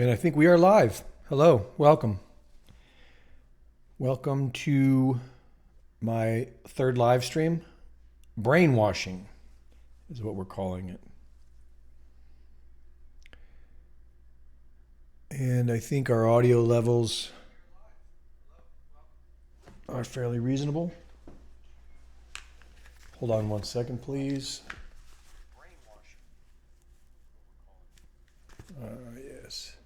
And I think we are live. Hello, welcome. Welcome to my third live stream. Brainwashing is what we're calling it. And I think our audio levels are fairly reasonable. Hold on one second, please. Yes.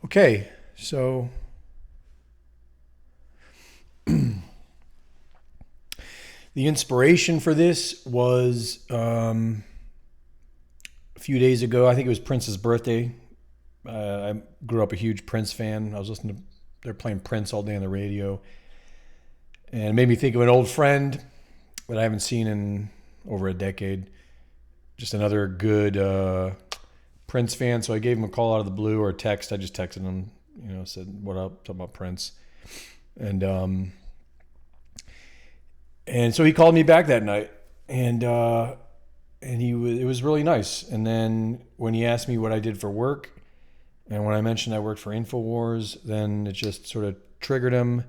Okay, so the inspiration for this was a few days ago. I think it was Prince's birthday. I grew up a huge Prince fan. I was listening to, they're playing Prince all day on the radio. And it made me think of an old friend that I haven't seen in over a decade. Just another good Prince fan. So I gave him a call out of the blue or a text. I just texted him, said, what up, talking about Prince. And so he called me back that night. And it was really nice. And then when he asked me what I did for work, and when I mentioned I worked for InfoWars, then it just sort of triggered him.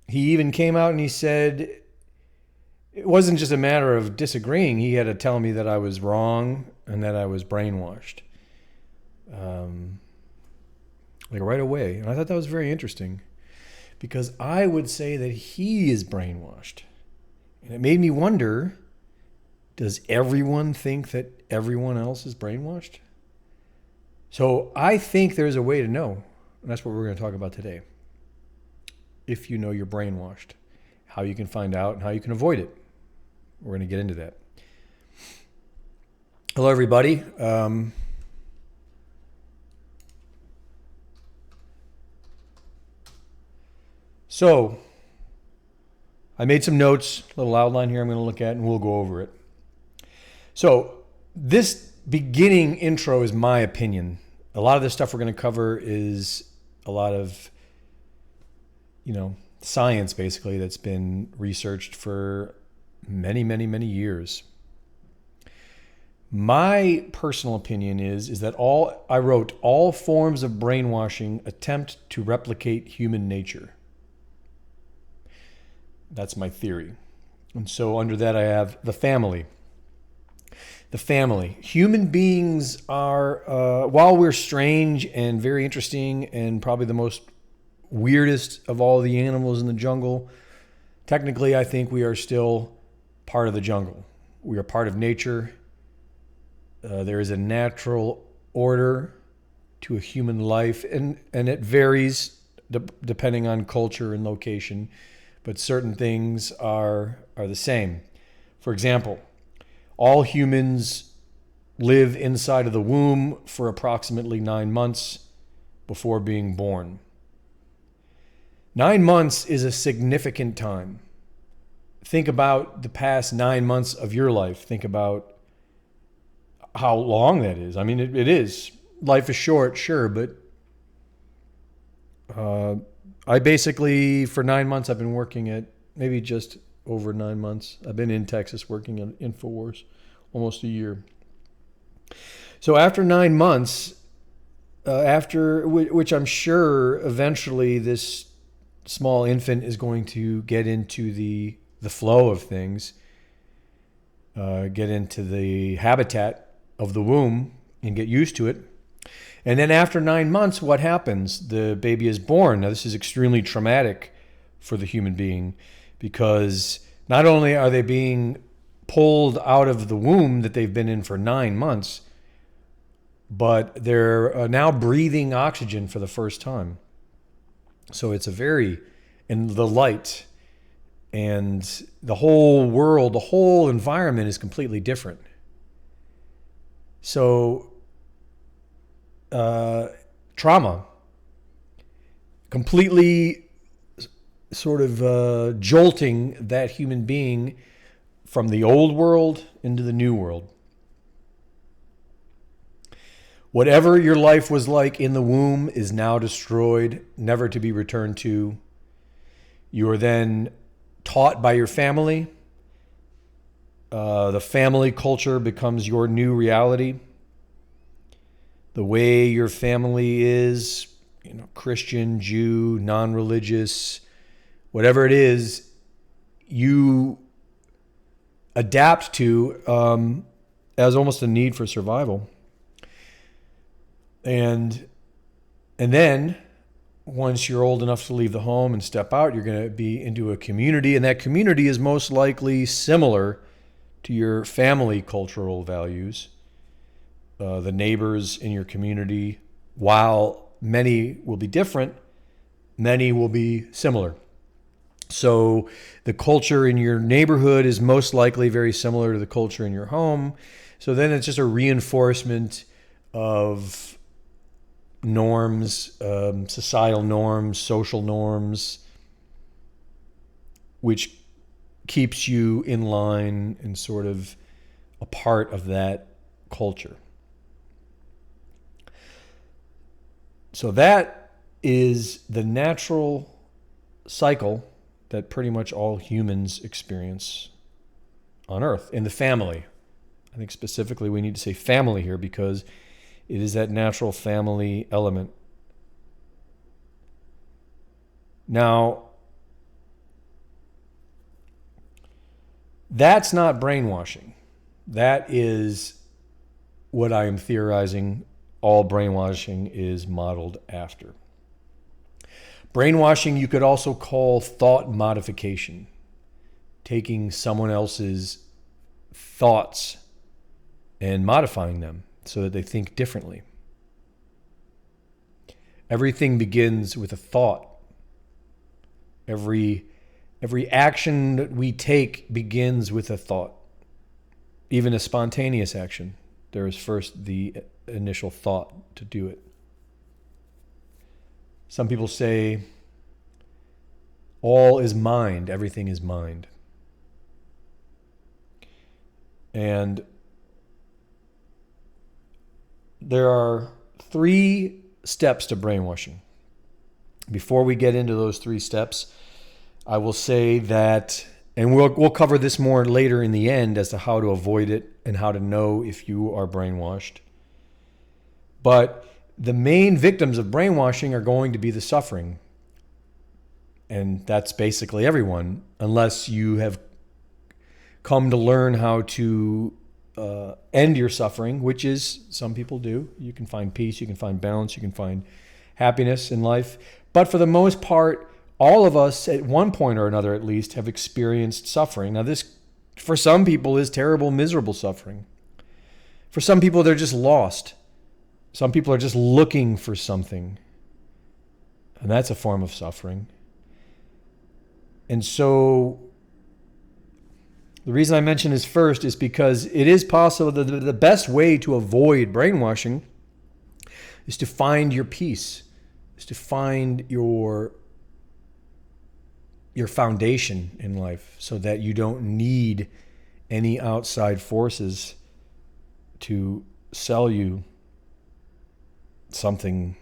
He even came out and he said it wasn't just a matter of disagreeing. He had to tell me that I was wrong and that I was brainwashed. Like right away. And I thought that was very interesting because I would say that he is brainwashed. And it made me wonder, does everyone think that everyone else is brainwashed? So I think there's a way to know. And that's what we're going to talk about today. If you know you're brainwashed, how you can find out and how you can avoid it. We're going to get into that. Hello, everybody. So I made some notes, a little outline here I'm going to look at, and we'll go over it. So this beginning intro is my opinion. A lot of this stuff we're going to cover is a lot of, science basically that's been researched for many, many, many years. My personal opinion is that all forms of brainwashing attempt to replicate human nature. That's my theory. And so under that I have the family. The family. Human beings are, while we're strange and very interesting and probably the most weirdest of all the animals in the jungle, technically I think we are still part of the jungle. We are part of nature. There is a natural order to a human life, and it varies depending on culture and location, but certain things are the same. For example, all humans live inside of the womb for approximately 9 months before being born. 9 months is a significant time. Think about the past 9 months of your life. Think about how long that is. I mean, it is. Life is short, sure, but I basically, for 9 months, I've been working at, maybe just over 9 months, I've been in Texas working at InfoWars, almost a year. So after 9 months, which I'm sure eventually this small infant is going to get into the flow of things, get into the habitat of the womb and get used to it. And then after 9 months, what happens? The baby is born. Now, this is extremely traumatic for the human being because not only are they being pulled out of the womb that they've been in for 9 months, but they're now breathing oxygen for the first time. So it's and the light and the whole world, the whole environment is completely different. So trauma, completely sort of jolting that human being from the old world into the new world. Whatever your life was like in the womb is now destroyed, never to be returned to. You are then taught by your family The family culture becomes your new reality. The way your family is, Christian, Jew, non-religious, whatever it is, you adapt to as almost a need for survival. And then once you're old enough to leave the home and step out, you're going to be into a community, and that community is most likely similar to your family cultural values. The neighbors in your community, while many will be different, many will be similar. So the culture in your neighborhood is most likely very similar to the culture in your home. So then it's just a reinforcement of norms, societal norms, social norms, which keeps you in line and sort of a part of that culture. So that is the natural cycle that pretty much all humans experience on Earth in the family. I think specifically we need to say family here because it is that natural family element. Now, that's not brainwashing. That is what I am theorizing all brainwashing is modeled after. Brainwashing you could also call thought modification, taking someone else's thoughts and modifying them so that they think differently. Everything begins with a thought. Every action that we take begins with a thought. Even a spontaneous action, there is first the initial thought to do it. Some people say all is mind, everything is mind. And there are 3 steps to brainwashing. Before we get into those 3 steps, I will say that, and we'll cover this more later in the end as to how to avoid it and how to know if you are brainwashed. But the main victims of brainwashing are going to be the suffering. And that's basically everyone, unless you have come to learn how to end your suffering, which is, some people do. You can find peace, you can find balance, you can find happiness in life. But for the most part, all of us at one point or another at least have experienced suffering. Now this, for some people, is terrible, miserable suffering. For some people, they're just lost. Some people are just looking for something. And that's a form of suffering. And so the reason I mention this first is because it is possible that the best way to avoid brainwashing is to find your peace, is to find your foundation in life so that you don't need any outside forces to sell you something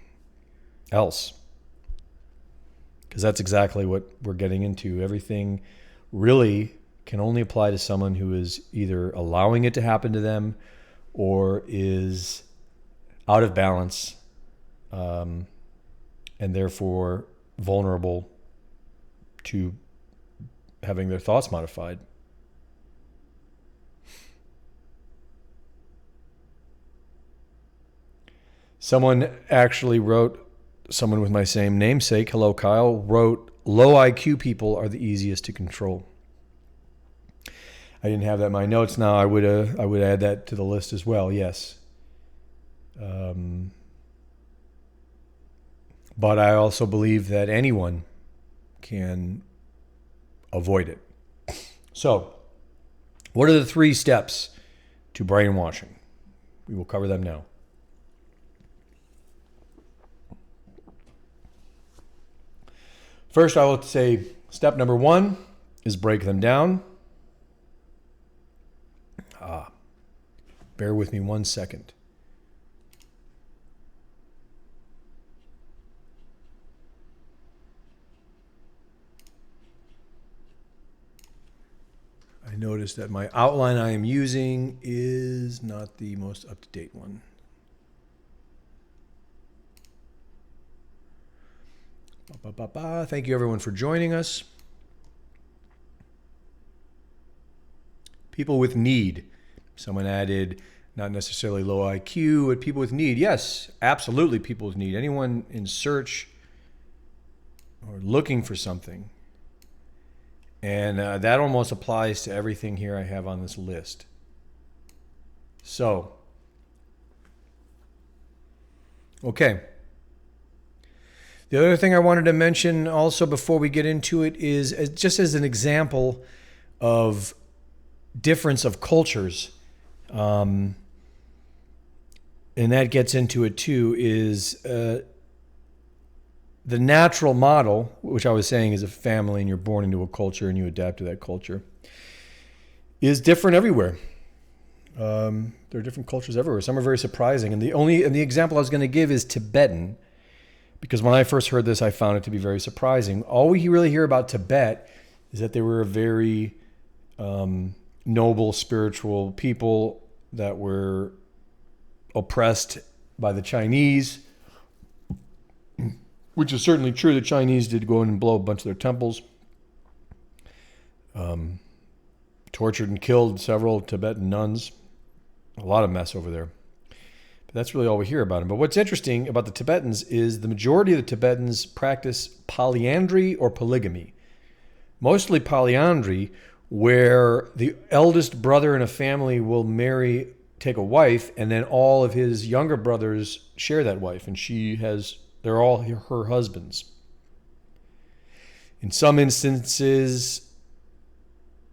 else. Because that's exactly what we're getting into. Everything really can only apply to someone who is either allowing it to happen to them or is out of balance and therefore vulnerable to having their thoughts modified. Someone actually wrote, someone with my same namesake, hello Kyle, wrote, low IQ people are the easiest to control. I didn't have that in my notes now. I would add that to the list as well, yes. But I also believe that anyone can avoid it. So, what are the 3 steps to brainwashing? We will cover them now. First, I will say step number 1 is break them down. Bear with me 1 second. I noticed that my outline I am using is not the most up-to-date one. Thank you, everyone, for joining us. People with need. Someone added, not necessarily low IQ, but people with need. Yes, absolutely people with need. Anyone in search or looking for something. And that almost applies to everything here I have on this list. So, okay. The other thing I wanted to mention also before we get into it is just as an example of difference of cultures, and that gets into it too, is the natural model, which I was saying is a family and you're born into a culture and you adapt to that culture, is different everywhere. There are different cultures everywhere. Some are very surprising. And the example I was going to give is Tibetan, because when I first heard this, I found it to be very surprising. All we really hear about Tibet is that they were a very noble, spiritual people that were oppressed by the Chinese, which is certainly true. The Chinese did go in and blow a bunch of their temples, tortured and killed several Tibetan nuns. A lot of mess over there. But that's really all we hear about them. But what's interesting about the Tibetans is the majority of the Tibetans practice polyandry or polygamy. Mostly polyandry, where the eldest brother in a family will take a wife, and then all of his younger brothers share that wife, and they're all her husbands. In some instances,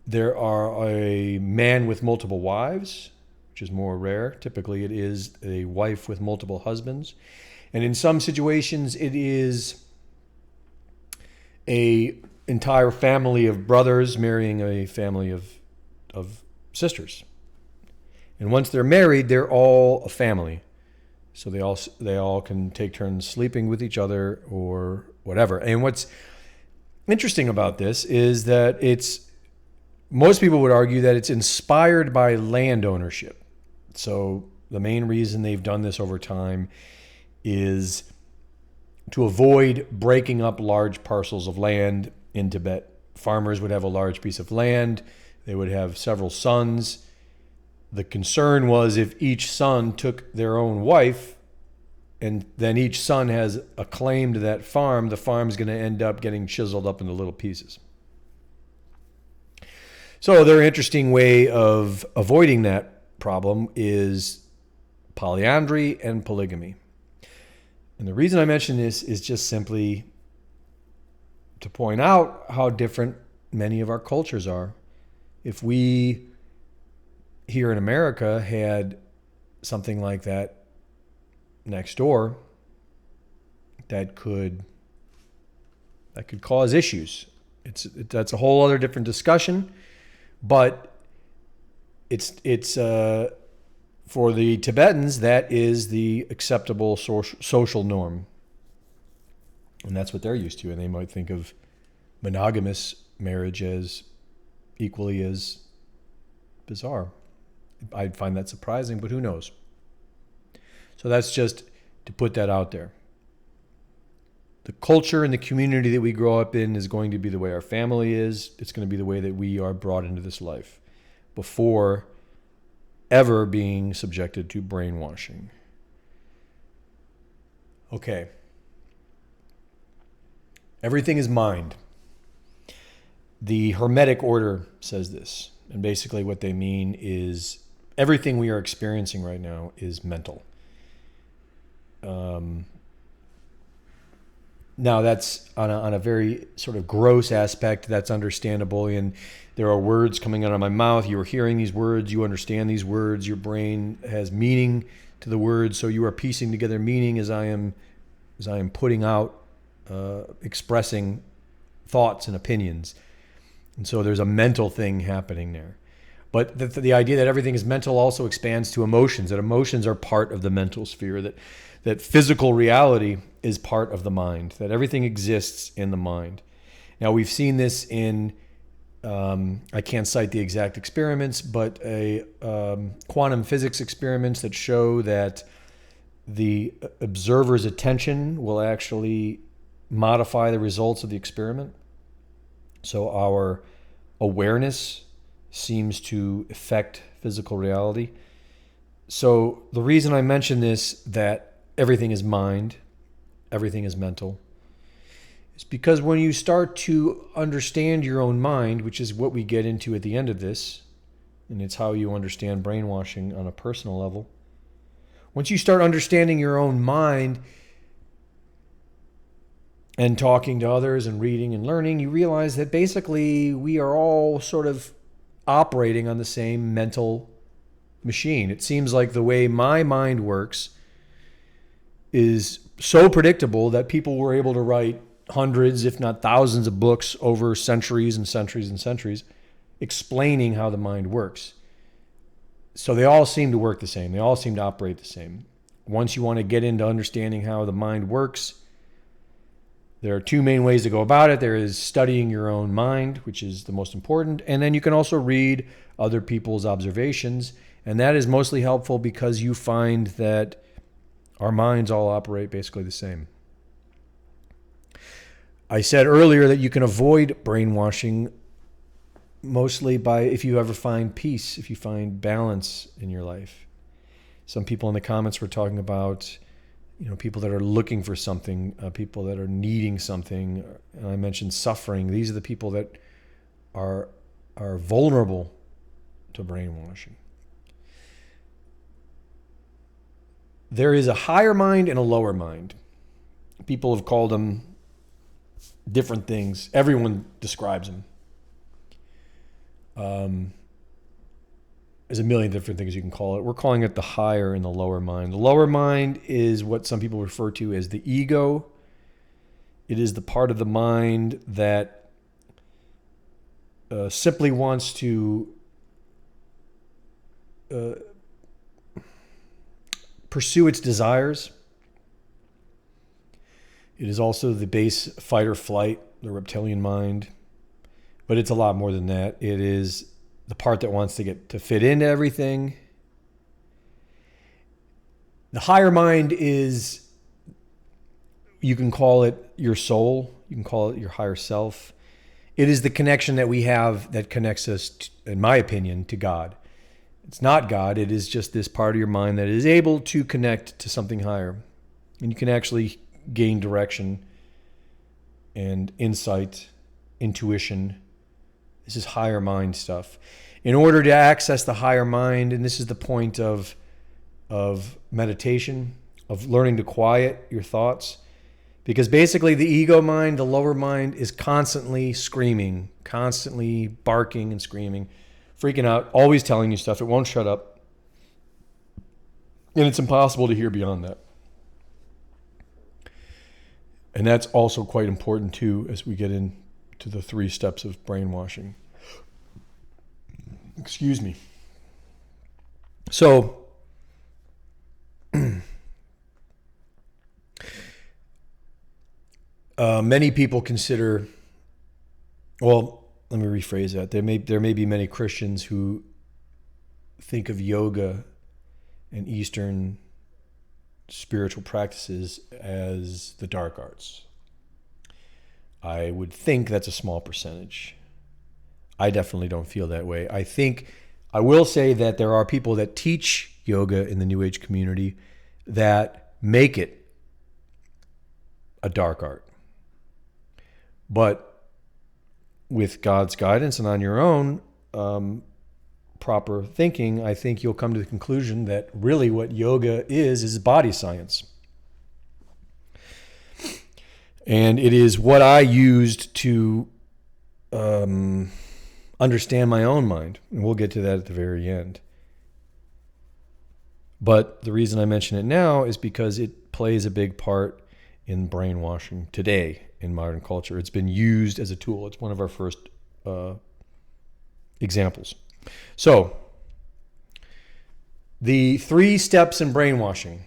there are a man with multiple wives, which is more rare. Typically, it is a wife with multiple husbands. And in some situations, it is an entire family of brothers marrying a family of sisters. And once they're married, they're all a family. So they all can take turns sleeping with each other or whatever. And what's interesting about this is that most people would argue that it's inspired by land ownership. So the main reason they've done this over time is to avoid breaking up large parcels of land in Tibet. Farmers would have a large piece of land. They would have several sons. The concern was if each son took their own wife and then each son has a claim to that farm, the farm's going to end up getting chiseled up into little pieces. So their interesting way of avoiding that problem is polyandry and polygamy. And the reason I mention this is just simply to point out how different many of our cultures are. If we here in America had something like that next door, that could cause issues. That's a whole other different discussion, but it's for the Tibetans, that is the acceptable social norm. And that's what they're used to. And they might think of monogamous marriage as equally as bizarre. I'd find that surprising, but who knows? So that's just to put that out there. The culture and the community that we grow up in is going to be the way our family is. It's going to be the way that we are brought into this life before ever being subjected to brainwashing. Okay. Everything is mind. The Hermetic order says this. And basically what they mean is everything we are experiencing right now is mental. Now that's on a very sort of gross aspect. That's understandable. And there are words coming out of my mouth. You are hearing these words. You understand these words. Your brain has meaning to the words. So you are piecing together meaning as I am putting out, expressing thoughts and opinions. And so there's a mental thing happening there. But the idea that everything is mental also expands to emotions, that emotions are part of the mental sphere, that physical reality is part of the mind, that everything exists in the mind. Now, we've seen this in I can't cite the exact experiments, but quantum physics experiments that show that the observer's attention will actually modify the results of the experiment. So our awareness seems to affect physical reality. So the reason I mention this, that everything is mind, everything is mental, is because when you start to understand your own mind, which is what we get into at the end of this, and it's how you understand brainwashing on a personal level. Once you start understanding your own mind and talking to others and reading and learning, you realize that basically we are all sort of operating on the same mental machine. It seems like the way my mind works is so predictable that people were able to write hundreds, if not thousands, of books over centuries and centuries and centuries explaining how the mind works. So they all seem to work the same. They all seem to operate the same. Once you want to get into understanding how the mind works, there are two main ways to go about it. There is studying your own mind, which is the most important, and then you can also read other people's observations, and that is mostly helpful because you find that our minds all operate basically the same. I said earlier that you can avoid brainwashing mostly by if you ever find peace, if you find balance in your life. Some people in the comments were talking about, people that are looking for something, people that are needing something. And I mentioned suffering. These are the people that are vulnerable to brainwashing. There is a higher mind and a lower mind. People have called them different things. Everyone describes them. There's a million different things you can call it. We're calling it the higher and the lower mind. The lower mind is what some people refer to as the ego. It is the part of the mind that simply wants to pursue its desires. It is also the base fight or flight, the reptilian mind. But it's a lot more than that. It is the part that wants to fit into everything. The higher mind is, you can call it your soul. You can call it your higher self. It is the connection that we have that connects us, in my opinion, to God. It's not God. It is just this part of your mind that is able to connect to something higher. And you can actually gain direction and insight, intuition. This is higher mind stuff. In order to access the higher mind, and this is the point of meditation, of learning to quiet your thoughts, because basically the ego mind, the lower mind, is constantly screaming, constantly barking and screaming, freaking out, always telling you stuff. It won't shut up. And it's impossible to hear beyond that. And that's also quite important too as we get into the 3 steps of brainwashing. Excuse me. So, many people consider, well, let me rephrase that. There may be many Christians who think of yoga and Eastern spiritual practices as the dark arts. I would think that's a small percentage. I definitely don't feel that way. I will say that there are people that teach yoga in the New Age community that make it a dark art. But with God's guidance and on your own proper thinking, I think you'll come to the conclusion that really what yoga is body science. And it is what I used to understand my own mind. And we'll get to that at the very end. But the reason I mention it now is because it plays a big part in brainwashing today in modern culture. It's been used as a tool. It's one of our first examples. So, the 3 steps in brainwashing.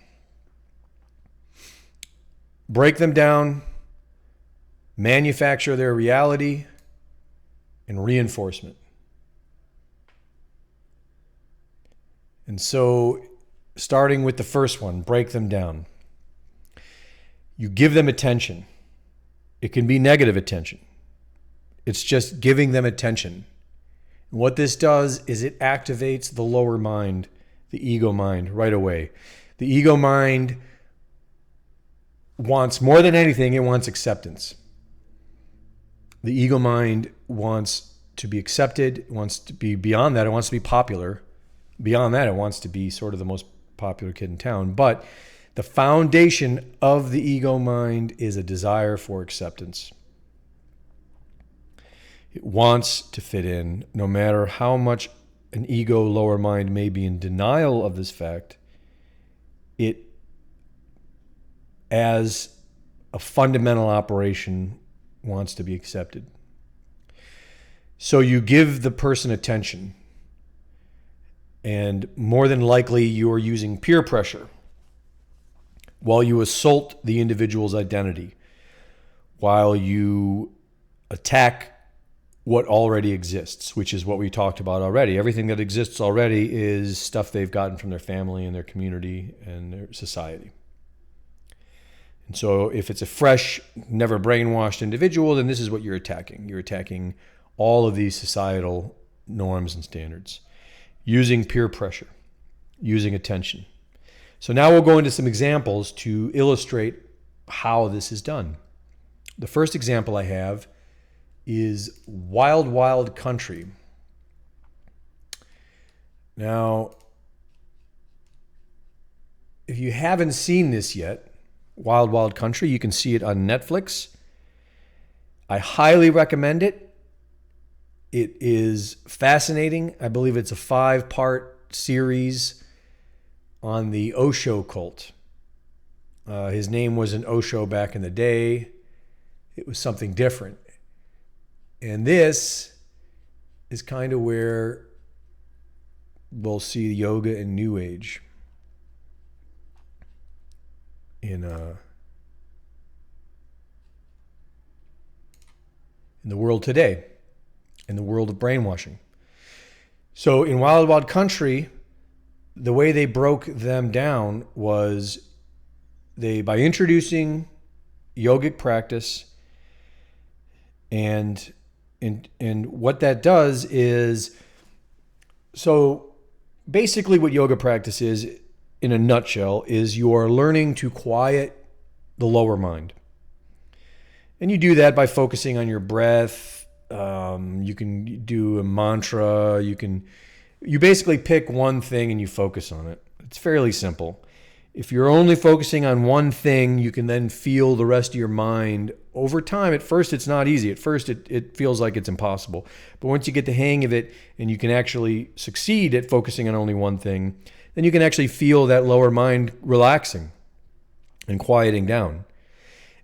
Break them down, manufacture their reality, and reinforcement. And so, starting with the first one, break them down. You give them attention. It can be negative attention. It's just giving them attention. And what this does is it activates the lower mind, the ego mind, right away. The ego mind wants, more than anything, it wants acceptance. The ego mind wants to be accepted, it wants to be beyond that, it wants to be popular. Beyond that, it wants to be sort of the most popular kid in town. But the foundation of the ego mind is a desire for acceptance. It wants to fit in, no matter how much an ego lower mind may be in denial of this fact. It, as a fundamental operation, wants to be accepted. So you give the person attention, and more than likely you are using peer pressure while you assault the individual's identity, while you attack what already exists, which is what we talked about already. Everything that exists already is stuff they've gotten from their family and their community and their society. And so if it's a fresh, never brainwashed individual, then this is what you're attacking. You're attacking all of these societal norms and standards, using peer pressure, using attention. So now we'll go into some examples to illustrate how this is done. The first example I have is Wild Wild Country. Now, if you haven't seen this yet, Wild Wild Country, you can see it on Netflix. I highly recommend it. It is fascinating. I believe it's a 5-part series on the Osho cult. His name wasn't Osho back in the day. It was something different. And this is kind of where we'll see yoga and New Age in the world today, in the world of brainwashing. So in Wild Wild Country, the way they broke them down was by introducing yogic practice, and what that does is, so basically what yoga practice is, in a nutshell, is you are learning to quiet the lower mind. And you do that by focusing on your breath. You can do a mantra. You basically pick one thing and you focus on it. It's fairly simple. If you're only focusing on one thing, you can then feel the rest of your mind. Over time, at first, it's not easy. At first, it feels like it's impossible. But once you get the hang of it and you can actually succeed at focusing on only one thing, then you can actually feel that lower mind relaxing and quieting down.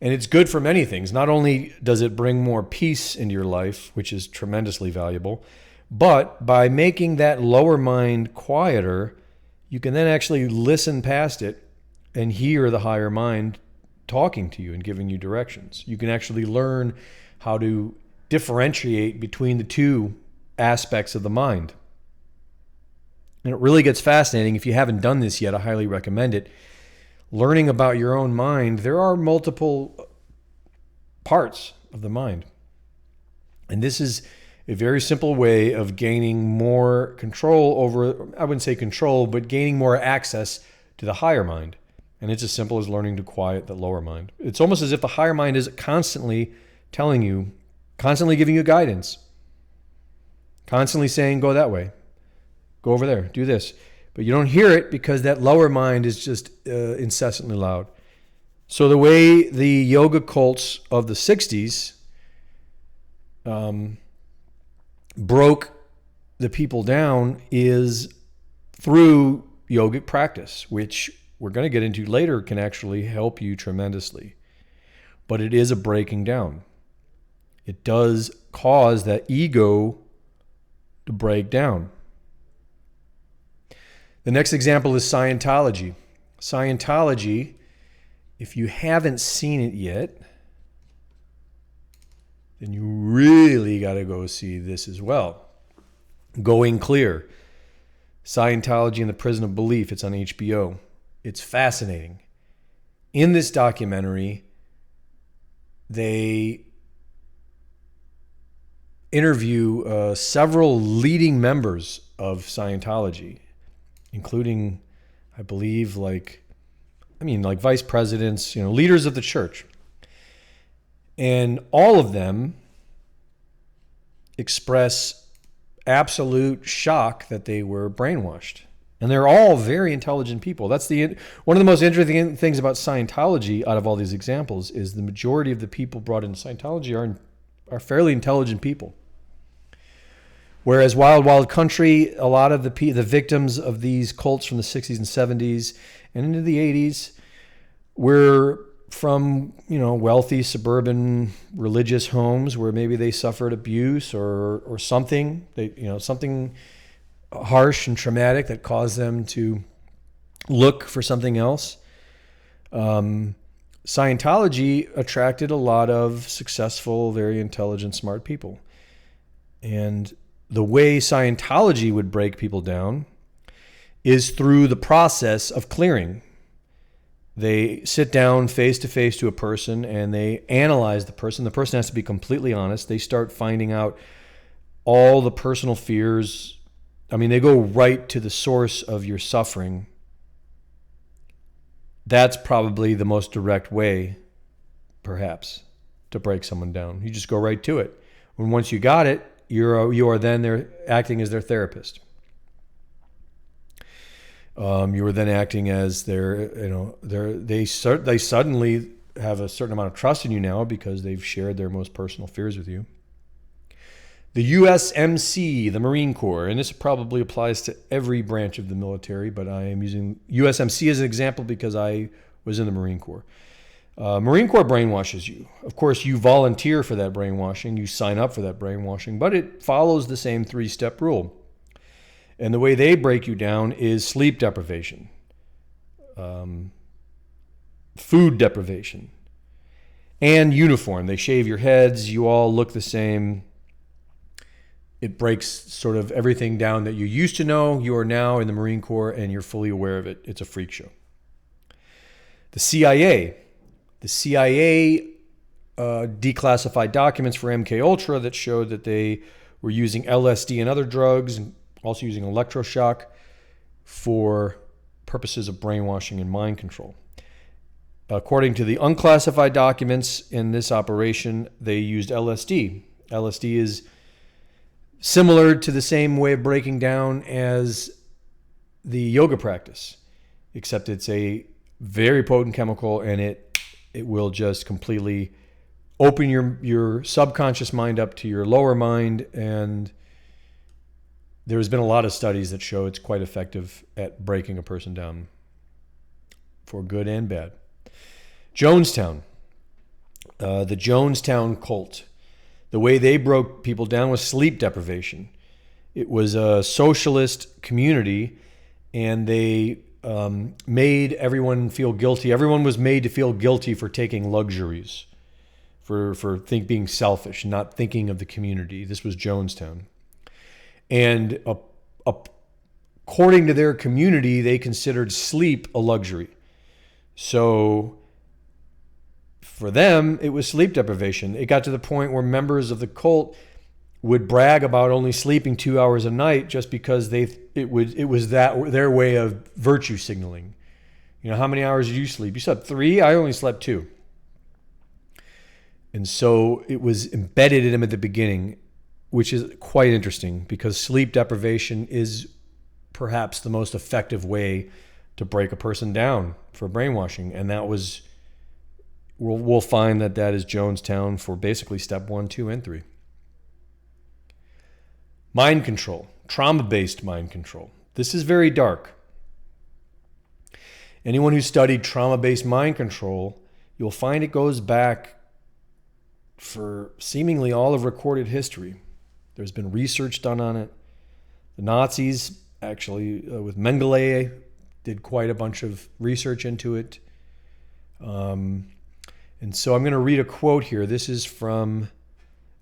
And it's good for many things. Not only does it bring more peace into your life, which is tremendously valuable, but by making that lower mind quieter, you can then actually listen past it and hear the higher mind talking to you and giving you directions. You can actually learn how to differentiate between the two aspects of the mind. And it really gets fascinating. If you haven't done this yet, I highly recommend it. Learning about your own mind, there are multiple parts of the mind. And this is a very simple way of gaining more control over, I wouldn't say control, but gaining more access to the higher mind. And it's as simple as learning to quiet the lower mind. It's almost as if the higher mind is constantly telling you, constantly giving you guidance, constantly saying, go that way, go over there, do this. But you don't hear it because that lower mind is just incessantly loud. So the way the yoga cults of the 60s broke the people down is through yogic practice, which we're going to get into later can actually help you tremendously. But it is a breaking down. It does cause that ego to break down. The next example is Scientology. Scientology, if you haven't seen it yet, then you really got to go see this as well. Going Clear, Scientology in the Prison of Belief. It's on HBO. It's fascinating. In this documentary, they interview several leading members of Scientology, including, I believe, like vice presidents, leaders of the church. And all of them express absolute shock that they were brainwashed. And they're all very intelligent people. That's one of the most interesting things about Scientology out of all these examples is the majority of the people brought into Scientology are fairly intelligent people. Whereas Wild Wild Country, a lot of the victims of these cults from the 60s and 70s and into the 80s were from, wealthy suburban religious homes where maybe they suffered abuse or something, something harsh and traumatic that caused them to look for something else. Scientology attracted a lot of successful, very intelligent, smart people. And the way Scientology would break people down is through the process of clearing. They sit down face to face to a person and they analyze the person. The person has to be completely honest. They start finding out all the personal fears. They go right to the source of your suffering. That's probably the most direct way, perhaps, to break someone down. You just go right to it. When once you got it, you are then there acting as their therapist. You are then acting as they suddenly have a certain amount of trust in you now because they've shared their most personal fears with you. The USMC, the Marine Corps, and this probably applies to every branch of the military, but I am using USMC as an example because I was in the Marine Corps. Marine Corps brainwashes you. Of course, you volunteer for that brainwashing. You sign up for that brainwashing, but it follows the same 3-step rule. And the way they break you down is sleep deprivation, food deprivation, and uniform. They shave your heads. You all look the same. It breaks sort of everything down that you used to know. You are now in the Marine Corps, and you're fully aware of it. It's a freak show. The CIA. The CIA declassified documents for MKUltra that showed that they were using LSD and other drugs, and also using electroshock for purposes of brainwashing and mind control. According to the unclassified documents in this operation, they used LSD. LSD is similar to the same way of breaking down as the yoga practice, except it's a very potent chemical, and it will just completely open your subconscious mind up to your lower mind. And there's been a lot of studies that show it's quite effective at breaking a person down for good and bad. Jonestown. The Jonestown cult. The way they broke people down was sleep deprivation. It was a socialist community, and they made everyone feel guilty. Everyone was made to feel guilty for taking luxuries, for being selfish, not thinking of the community. This was Jonestown. And according to their community, they considered sleep a luxury. So for them, it was sleep deprivation. It got to the point where members of the cult would brag about only sleeping 2 hours a night just because it was their way of virtue signaling. How many hours did you sleep? You slept 3? I only slept 2. And so it was embedded in them at the beginning, which is quite interesting because sleep deprivation is perhaps the most effective way to break a person down for brainwashing. And that was, we'll find that is Jonestown for basically step 1, 2, and 3. Mind control, trauma-based mind control. This is very dark. Anyone who studied trauma-based mind control, you'll find it goes back for seemingly all of recorded history. There's been research done on it. The Nazis, actually, with Mengele, did quite a bunch of research into it. And so I'm going to read a quote here. This is from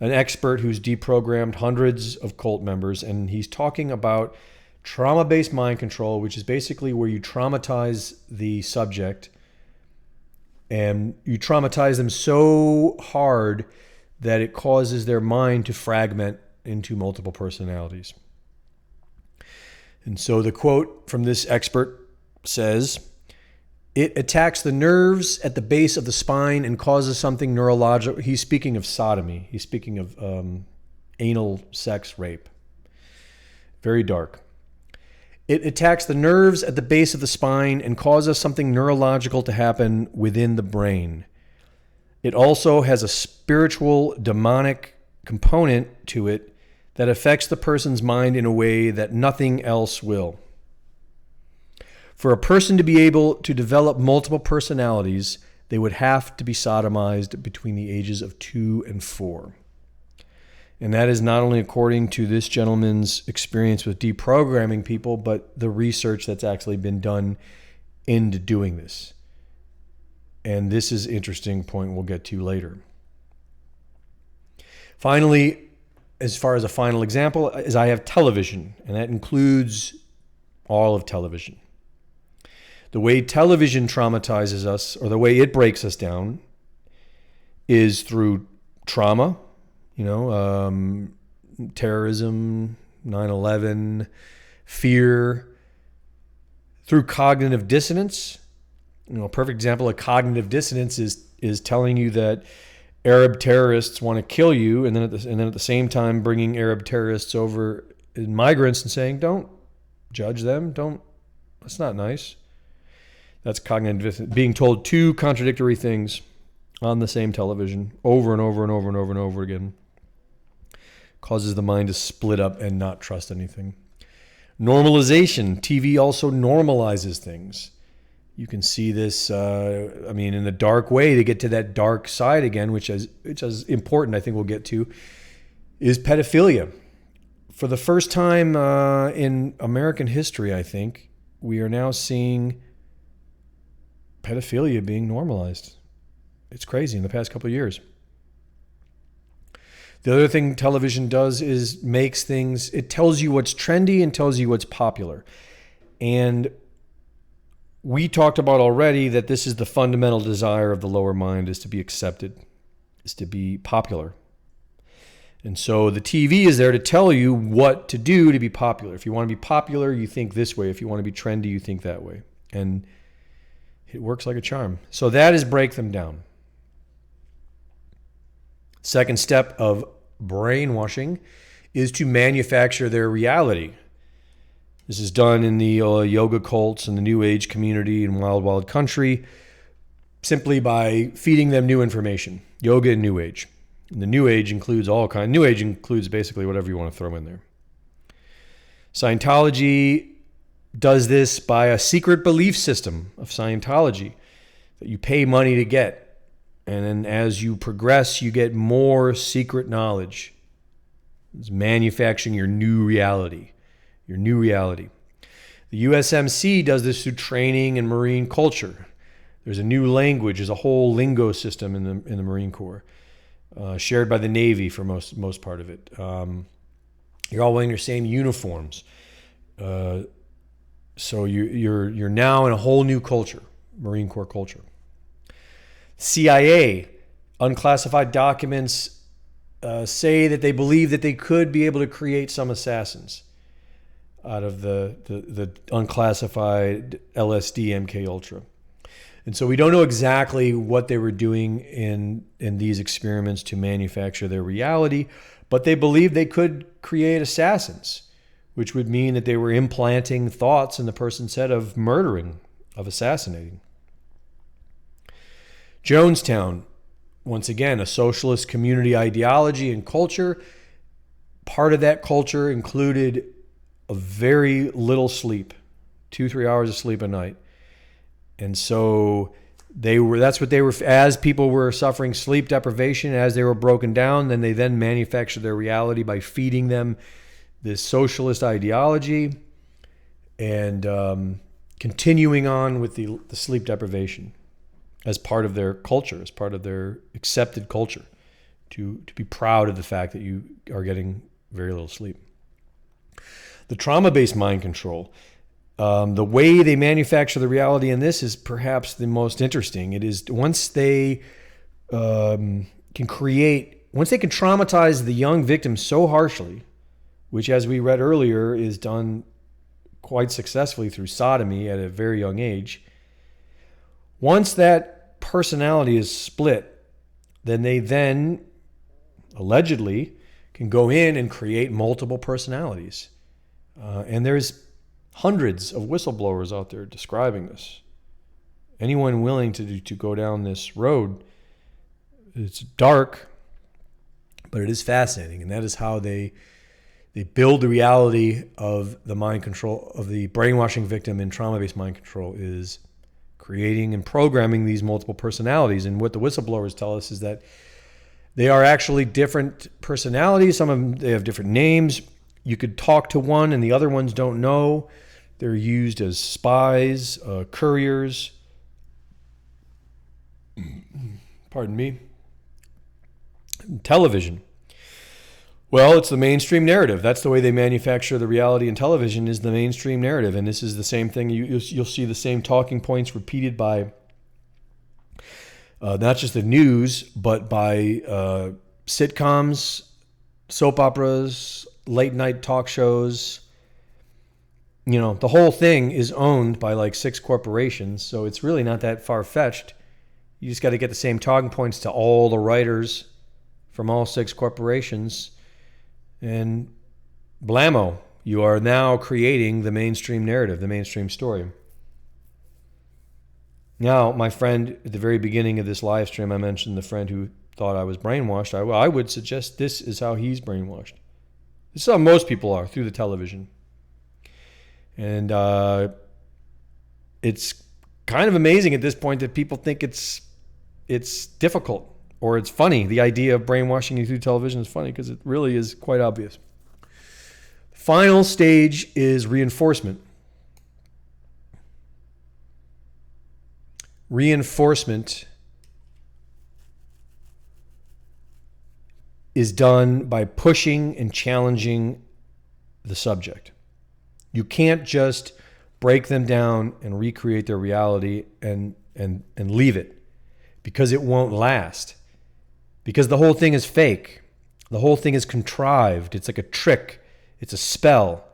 an expert who's deprogrammed hundreds of cult members, and he's talking about trauma-based mind control, which is basically where you traumatize the subject, and you traumatize them so hard that it causes their mind to fragment into multiple personalities. And so the quote from this expert says, "It attacks the nerves at the base of the spine and causes something neurological." He's speaking of sodomy. He's speaking of anal sex rape. Very dark. "It attacks the nerves at the base of the spine and causes something neurological to happen within the brain. It also has a spiritual, demonic component to it that affects the person's mind in a way that nothing else will. For a person to be able to develop multiple personalities, they would have to be sodomized between the ages of 2 and 4. And that is not only according to this gentleman's experience with deprogramming people, but the research that's actually been done into doing this. And this is an interesting point we'll get to later. Finally, as far as a final example, is I have television, and that includes all of television. The way television traumatizes us, or the way it breaks us down, is through trauma, terrorism, 9/11, fear, through cognitive dissonance. A perfect example of cognitive dissonance is telling you that Arab terrorists want to kill you, and then at the same time bringing Arab terrorists over and migrants and saying, "Don't judge them. Don't. That's not nice." That's cognitive dissonance. Being told two contradictory things on the same television over and over and over and over and over again causes the mind to split up and not trust anything. Normalization. TV also normalizes things. You can see this, in the dark way, to get to that dark side again, which is important, I think we'll get to, is pedophilia. For the first time in American history, I think, we are now seeing pedophilia being normalized. It's crazy in the past couple of years. The other thing television does is makes things, it tells you what's trendy and tells you what's popular. And we talked about already that this is the fundamental desire of the lower mind, is to be accepted, is to be popular. And so the TV is there to tell you what to do to be popular. If you want to be popular, you think this way. If you want to be trendy, you think that way. And it works like a charm. So that is break them down. Second step of brainwashing is to manufacture their reality. This is done in the yoga cults and the New Age community in Wild Wild Country, simply by feeding them new information. Yoga and New Age. And the New Age includes all kinds. New Age includes basically whatever you want to throw in there. Scientology does this by a secret belief system of Scientology that you pay money to get. And then as you progress, you get more secret knowledge. It's manufacturing your new reality. Your new reality. The USMC does this through training and Marine culture. There's a new language. There's a whole lingo system in the Marine Corps, shared by the Navy for most part of it. You're all wearing your same uniforms. So you're now in a whole new culture, Marine Corps culture. CIA, unclassified documents say that they believe that they could be able to create some assassins out of the unclassified LSD MK Ultra. And so we don't know exactly what they were doing in these experiments to manufacture their reality, but they believe they could create assassins, which would mean that they were implanting thoughts in the person's head of murdering, of assassinating. Jonestown, once again, a socialist community ideology and culture. Part of that culture included a very little sleep, 2-3 hours of sleep a night. And so that's what they were, as people were suffering sleep deprivation, as they were broken down, then they manufactured their reality by feeding them this socialist ideology and continuing on with the sleep deprivation as part of their culture, as part of their accepted culture. to be proud of the fact that you are getting very little sleep. The trauma-based mind control, the way they manufacture the reality in this is perhaps the most interesting. It is once they can traumatize the young victim so harshly, which, as we read earlier, is done quite successfully through sodomy at a very young age. Once that personality is split, then they allegedly can go in and create multiple personalities. And there's hundreds of whistleblowers out there describing this. Anyone willing to go down this road, it's dark, but it is fascinating. And that is how they build the reality of the mind control, of the brainwashing victim in trauma-based mind control, is creating and programming these multiple personalities. And what the whistleblowers tell us is that they are actually different personalities. Some of them, they have different names. You could talk to one and the other ones don't know. They're used as spies, couriers. Pardon me. Television. Well, it's the mainstream narrative. That's the way they manufacture the reality in television, is the mainstream narrative. And this is the same thing. You'll see the same talking points repeated by not just the news, but by sitcoms, soap operas, late night talk shows. You know, the whole thing is owned by like 6 corporations, so it's really not that far-fetched. You just got to get the same talking points to all the writers from all 6 corporations, and blammo, you are now creating the mainstream narrative, the mainstream story. Now, my friend, at the very beginning of this live stream, I mentioned the friend who thought I was brainwashed. I would suggest this is how he's brainwashed. This is how most people are, through the television. And it's kind of amazing at this point that people think it's difficult or it's funny. The idea of brainwashing you through television is funny because it really is quite obvious. Final stage is reinforcement. Reinforcement is done by pushing and challenging the subject. You can't just break them down and recreate their reality and leave it, because it won't last. Because the whole thing is fake. The whole thing is contrived. It's like a trick. It's a spell.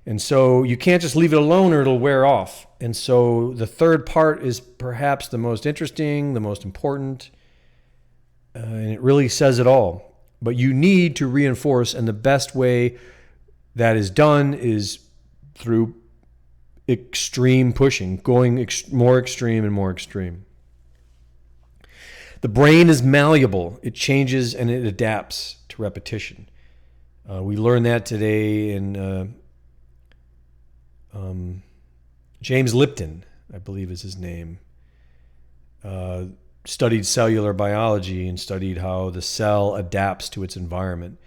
And so you can't just leave it alone or it'll wear off. And so the third part is perhaps the most interesting, the most important, and it really says it all. But you need to reinforce, and the best way that is done is through extreme pushing, going more extreme and more extreme. The brain is malleable. It changes and it adapts to repetition. We learned that today in James Lipton, I believe is his name, studied cellular biology and studied how the cell adapts to its environment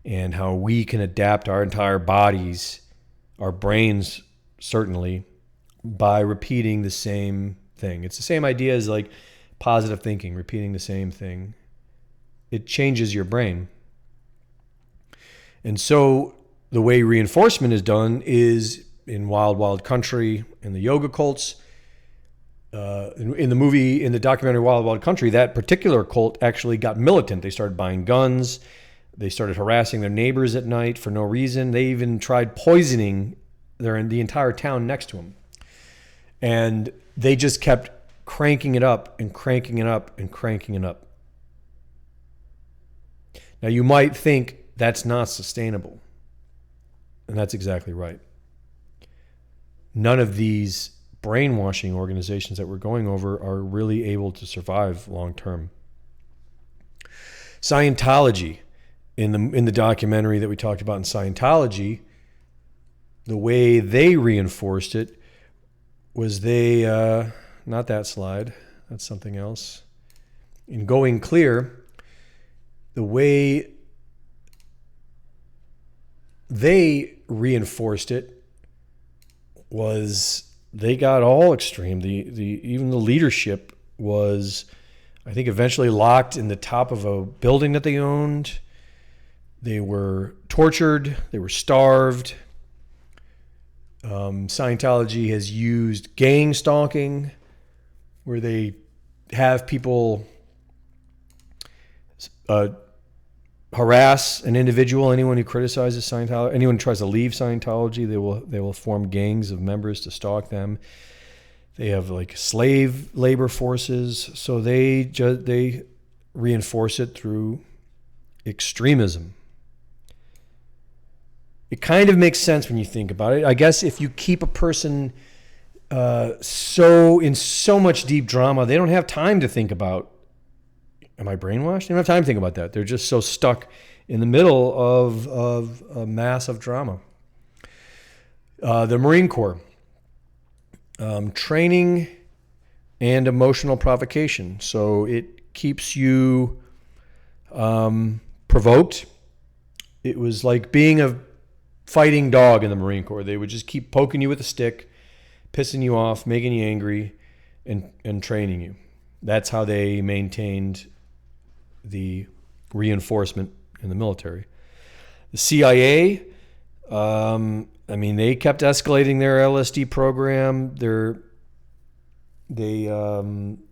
and how we can adapt our entire bodies, our brains certainly, by repeating the same thing. It's the same idea as like positive thinking, repeating the same thing. It changes your brain. And so the way reinforcement is done is in Wild Wild Country, in the yoga cults. In the documentary Wild Wild Country, that particular cult actually got militant. They started buying guns. They started harassing their neighbors at night for no reason. They even tried poisoning the entire town next to them. And they just kept cranking it up and cranking it up and cranking it up. Now, you might think that's not sustainable. And that's exactly right. None of these brainwashing organizations that we're going over are really able to survive long term. Scientology, in the documentary that we talked about in Scientology, the way they reinforced it was not that slide, that's something else. In Going Clear, the way they reinforced it was they got all extreme. Even the leadership was, I think eventually locked in the top of a building that they owned. They were tortured. They were starved. Scientology has used gang stalking, where they have people harass an individual. Anyone who criticizes Scientology, anyone who tries to leave Scientology, they will form gangs of members to stalk them. They have like slave labor forces, so they reinforce it through extremism. It kind of makes sense when you think about it. I guess if you keep a person so much deep drama, they don't have time to think about, am I brainwashed? They don't have time to think about that. They're just so stuck in the middle of a mass of drama. The Marine Corps, training and emotional provocation. So it keeps you provoked. It was like being a fighting dog in the Marine Corps. They would just keep poking you with a stick, pissing you off, making you angry, and training you. That's how they maintained the reinforcement in the military. The CIA, they kept escalating their LSD program. The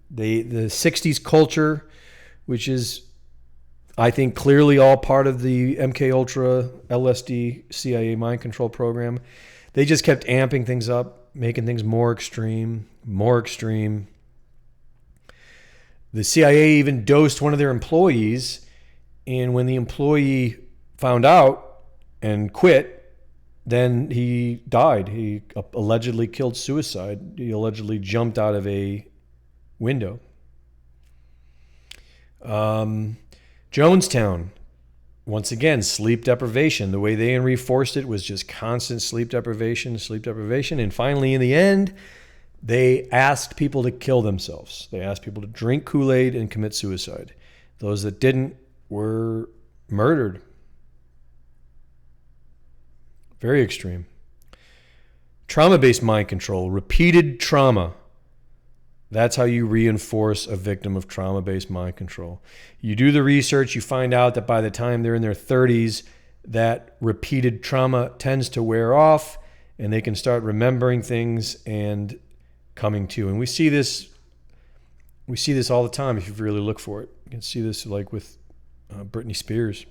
60s culture, which is, I think, clearly all part of the MK Ultra, LSD, CIA mind control program. They just kept amping things up, making things more extreme. The CIA even dosed one of their employees, and when the employee found out and quit, then he died. He allegedly killed suicide. He allegedly jumped out of a window. Jonestown, once again, sleep deprivation. The way they reinforced it was just constant sleep deprivation. And finally, in the end, they asked people to kill themselves. They asked people to drink Kool-Aid and commit suicide. Those that didn't were murdered. Very extreme. Trauma-based mind control, repeated trauma. That's how you reinforce a victim of trauma-based mind control. You do the research, you find out that by the time they're in their 30s, that repeated trauma tends to wear off, and they can start remembering things and coming to. And we see this all the time if you really look for it. You can see this like with Britney Spears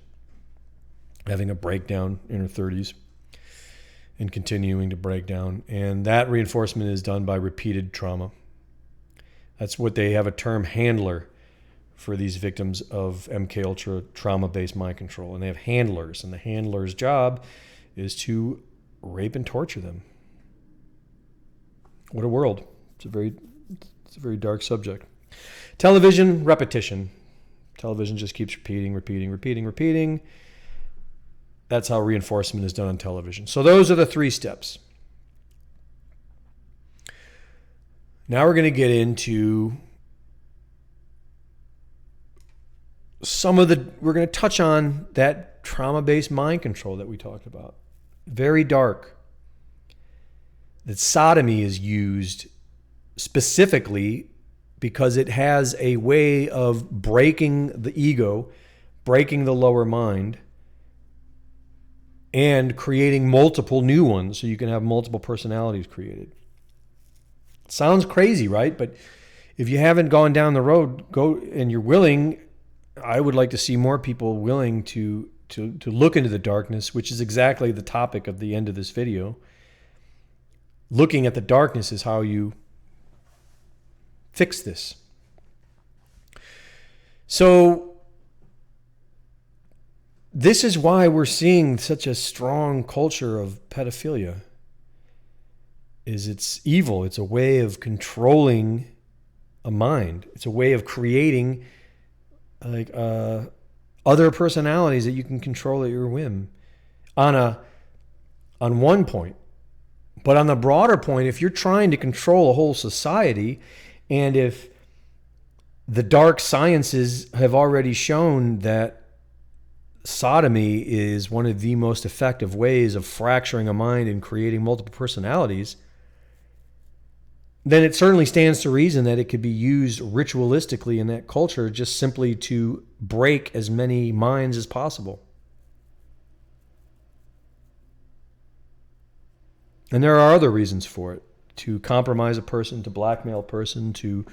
having a breakdown in her 30s and continuing to break down. And that reinforcement is done by repeated trauma. That's what they have a term, handler, for these victims of MK Ultra trauma-based mind control. And they have handlers, and the handler's job is to rape and torture them. What a world. It's a very dark subject. Television, repetition. Television just keeps repeating. That's how reinforcement is done on television. So those are the 3 steps. Now we're going to get into we're going to touch on that trauma-based mind control that we talked about. Very dark. That sodomy is used specifically because it has a way of breaking the ego, breaking the lower mind, and creating multiple new ones so you can have multiple personalities created. Sounds crazy, right? But if you haven't gone down the road, go and you're willing, I would like to see more people willing to look into the darkness, which is exactly the topic of the end of this video. Looking at the darkness is how you fix this. So this is why we're seeing such a strong culture of pedophilia. It's evil. It's a way of controlling a mind. It's a way of creating other personalities that you can control at your whim on one point. But on the broader point, if you're trying to control a whole society, and if the dark sciences have already shown that sodomy is one of the most effective ways of fracturing a mind and creating multiple personalities, then it certainly stands to reason that it could be used ritualistically in that culture just simply to break as many minds as possible. And there are other reasons for it. To compromise a person, to blackmail a person, to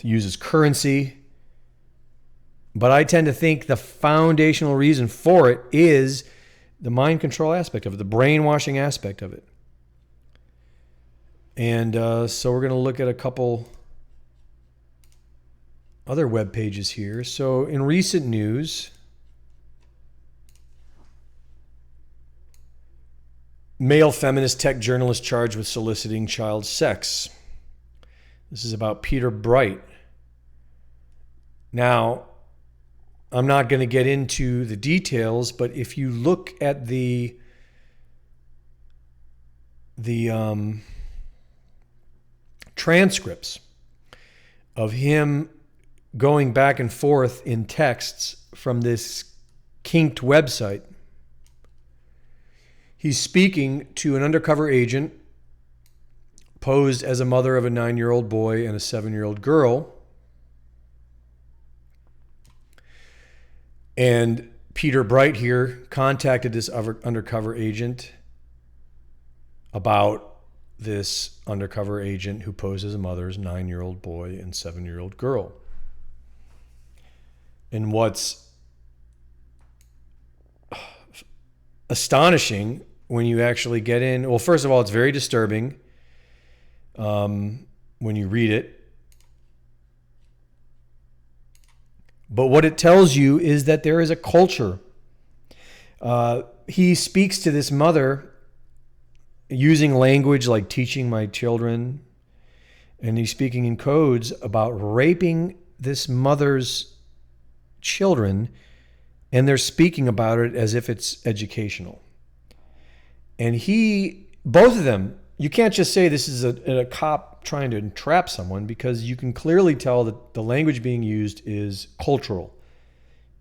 use as currency. But I tend to think the foundational reason for it is the mind control aspect of it, the brainwashing aspect of it. And so we're going to look at a couple other web pages here. So in recent news, male feminist tech journalist charged with soliciting child sex. This is about Peter Bright. Now, I'm not going to get into the details, but if you look at the transcripts of him going back and forth in texts from this kinked website, he's speaking to an undercover agent posed as a mother of a 9-year-old boy and a 7-year-old girl. And Peter Bright here contacted this undercover agent about this undercover agent who posed as a mother's 9-year-old boy and 7-year-old girl. And what's astonishing when you actually get in, well, first of all, it's very disturbing when you read it. But what it tells you is that there is a culture. He speaks to this mother using language like teaching my children, and he's speaking in codes about raping this mother's children, and they're speaking about it as if it's educational. And both of them, you can't just say this is a cop trying to entrap someone, because you can clearly tell that the language being used is cultural.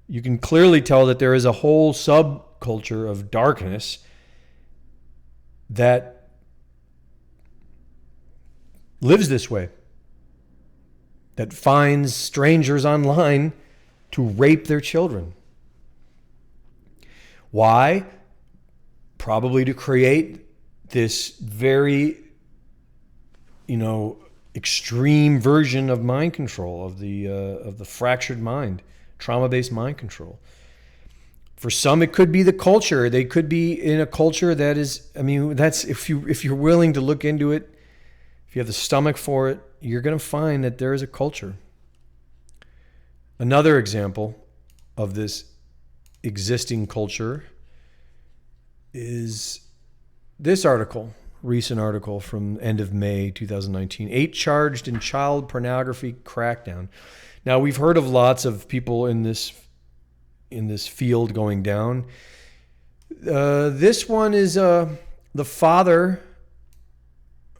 You can clearly tell that there is a whole subculture of darkness that lives this way, that finds strangers online to rape their children. Why? Probably to create this very, extreme version of mind control, of the fractured mind, trauma-based mind control. For some, it could be the culture. They could be in a culture that is, that's if you're willing to look into it, if you have the stomach for it, you're going to find that there is a culture. Another example of this existing culture is this article, recent article from end of May 2019, 8 charged in child pornography crackdown. Now, we've heard of lots of people in this field going down. This one is the father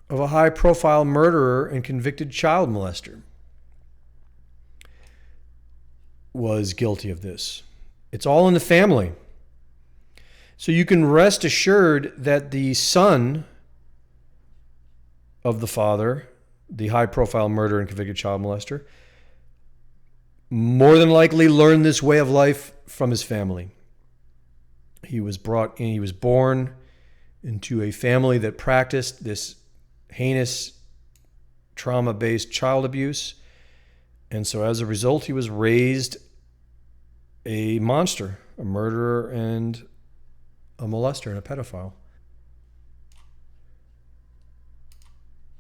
of a high-profile murderer and convicted child molester was guilty of this. It's all in the family. So you can rest assured that the son of the father, the high-profile murderer and convicted child molester, more than likely learned this way of life from his family. He was born into a family that practiced this heinous trauma-based child abuse. And so as a result, he was raised a monster, a murderer and a molester and a pedophile.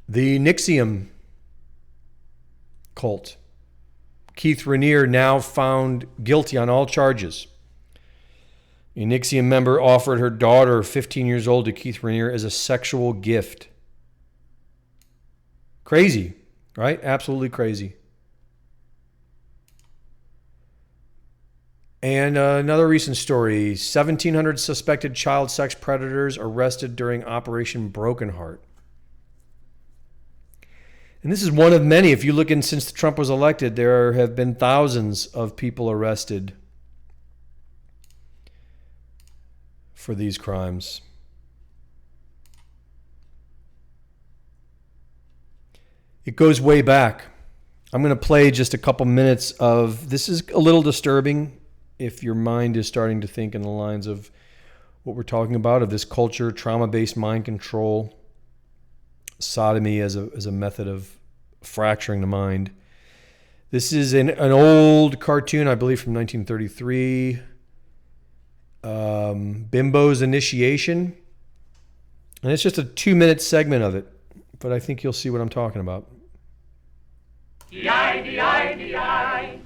The Nixium cult. Keith Raniere now found guilty on all charges. A Nixium member offered her daughter, 15 years old, to Keith Raniere as a sexual gift. Crazy, right? Absolutely crazy. And another recent story, 1,700 suspected child sex predators arrested during Operation Broken Heart. And this is one of many. If you look in, since Trump was elected, there have been thousands of people arrested for these crimes. It goes way back. I'm going to play just a couple minutes of, this is a little disturbing if your mind is starting to think in the lines of what we're talking about, of this culture, trauma-based mind control, sodomy as a method of fracturing the mind. This is an old cartoon, I believe, from 1933, Bimbo's Initiation. And it's just a 2-minute segment of it, but I think you'll see what I'm talking about. D-I-D-I-D-I,